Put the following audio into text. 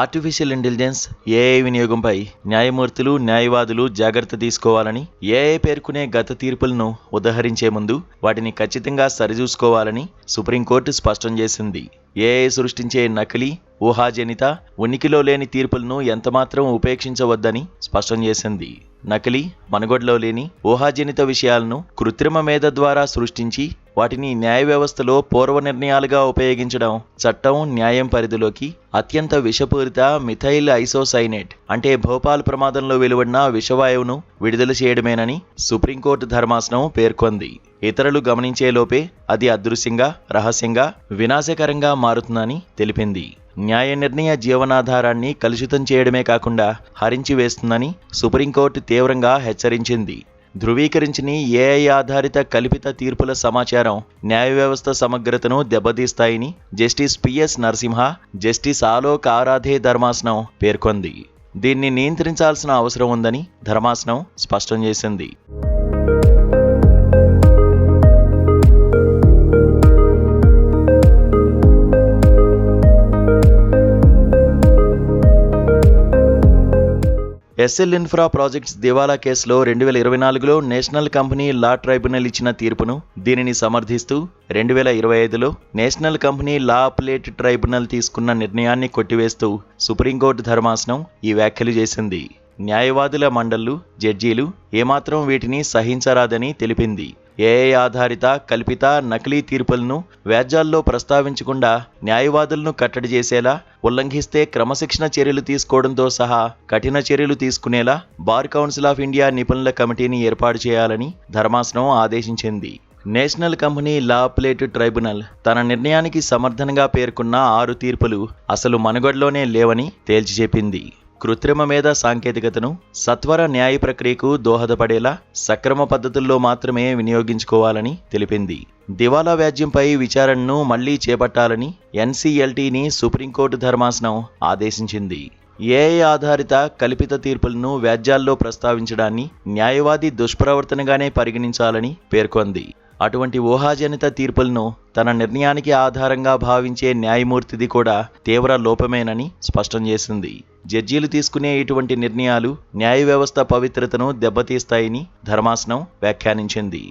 Artificial intelligence AI వినియోగంపై న్యాయమూర్తులు, న్యాయవాదులు జాగ్రత్త తీసుకోవాలని, ఏఐ పేర్కొనే గత తీర్పులను ఉదహరించే ముందు వాటిని ఖచ్చితంగా సరిచూసుకోవాలని సుప్రీంకోర్టు స్పష్టం చేసింది. ఏఐ సృష్టించే నకిలీ, ఊహాజనిత, ఉనికిలో లేని తీర్పులను ఎంతమాత్రం ఉపేక్షించవద్దని స్పష్టం చేసింది. నకిలీ, మనుగడలో లేని, ఊహాజనిత విషయాలను కృత్రిమ మేధ ద్వారా సృష్టించి వాటిని న్యాయ వ్యవస్థలో పూర్వ నిర్ణయాలుగా ఉపయోగించడం చట్టం, న్యాయం పరిధిలోకి అత్యంత విషపూరిత మిథైల్ ఐసోసైనేట్ అంటే భోపాల్ ప్రమాదంలో వెలువడిన విషవాయువును విడుదల చేయడమేనని సుప్రీంకోర్టు ధర్మాసనం పేర్కొంది. ఇతరులు గమనించేలోపే అది అదృశ్యంగా, రహస్యంగా, వినాశకరంగా మారుతుందని తెలిపింది. న్యాయ నిర్ణయ జీవనాధారాన్ని కలుషితం చేయడమే కాకుండా హరించి వేస్తుందని సుప్రీంకోర్టు తీవ్రంగా హెచ్చరించింది. ధృవీకరించని ఏఐ ఆధారిత కల్పిత తీర్పుల సమాచారం న్యాయ వ్యవస్థ సమగ్రతను దెబ్బతీస్తాయని justice PS Narasimha, justice Alok Aradhe ధర్మాసనం పేర్కొంది. దీన్ని నియంత్రించాల్సిన అవసరం ఉందని ధర్మాసనం స్పష్టం చేసింది. ఎస్ఎల్ ఇన్ఫ్రా ప్రాజెక్ట్స్ దివాలా కేసులో 2024లో నేషనల్ కంపెనీ లా ట్రైబ్యునల్ ఇచ్చిన తీర్పును, దీనిని సమర్థిస్తూ 2025లో national company law appellate tribunal తీసుకున్న నిర్ణయాన్ని కొట్టివేస్తూ సుప్రీంకోర్టు ధర్మాసనం ఈ వ్యాఖ్యలు చేసింది. న్యాయవాదుల మండళ్లు, జడ్జీలు ఏమాత్రం వీటిని సహించరాదని తెలిపింది. ఏఐ ఆధారిత కల్పిత, నకిలీ తీర్పులను వ్యాజ్యాల్లో ప్రస్తావించకుండా న్యాయవాదులను కట్టడి చేసేలా, ఉల్లంఘిస్తే క్రమశిక్షణ చర్యలు తీసుకోవడంతో సహా కఠిన చర్యలు తీసుకునేలా బార్ కౌన్సిల్ ఆఫ్ ఇండియా నిపుణుల కమిటీని ఏర్పాటు చేయాలని ధర్మాసనం ఆదేశించింది. National company law appellate tribunal తన నిర్ణయానికి సమర్థనగా పేర్కొన్న 6 తీర్పులు అసలు మనుగడలోనే లేవని తేల్చి చెప్పింది. కృత్రిమ మేధ సాంకేతికతను సత్వర న్యాయ ప్రక్రియకు దోహదపడేలా సక్రమ పద్ధతుల్లో మాత్రమే వినియోగించుకోవాలని తెలిపింది. దివాలా వ్యాజ్యంపై విచారణను మళ్లీ చేపట్టాలని ఎన్సీఎల్టీని సుప్రీంకోర్టు ధర్మాసనం ఆదేశించింది. ఏఐ ఆధారిత కల్పిత తీర్పులను వ్యాజ్యాల్లో ప్రస్తావించడాన్ని న్యాయవాది దుష్ప్రవర్తనగానే పరిగణించాలని పేర్కొంది. అటువంటి ఊహాజనిత తీర్పులను తన నిర్ణయానికి ఆధారంగా భావించే న్యాయమూర్తిది కూడా తీవ్ర లోపమేనని స్పష్టం చేసింది. జడ్జీలు తీసుకునే ఇటువంటి నిర్ణయాలు న్యాయ వ్యవస్థ పవిత్రతను దెబ్బతీస్తాయని ధర్మాసనం వ్యాఖ్యానించింది.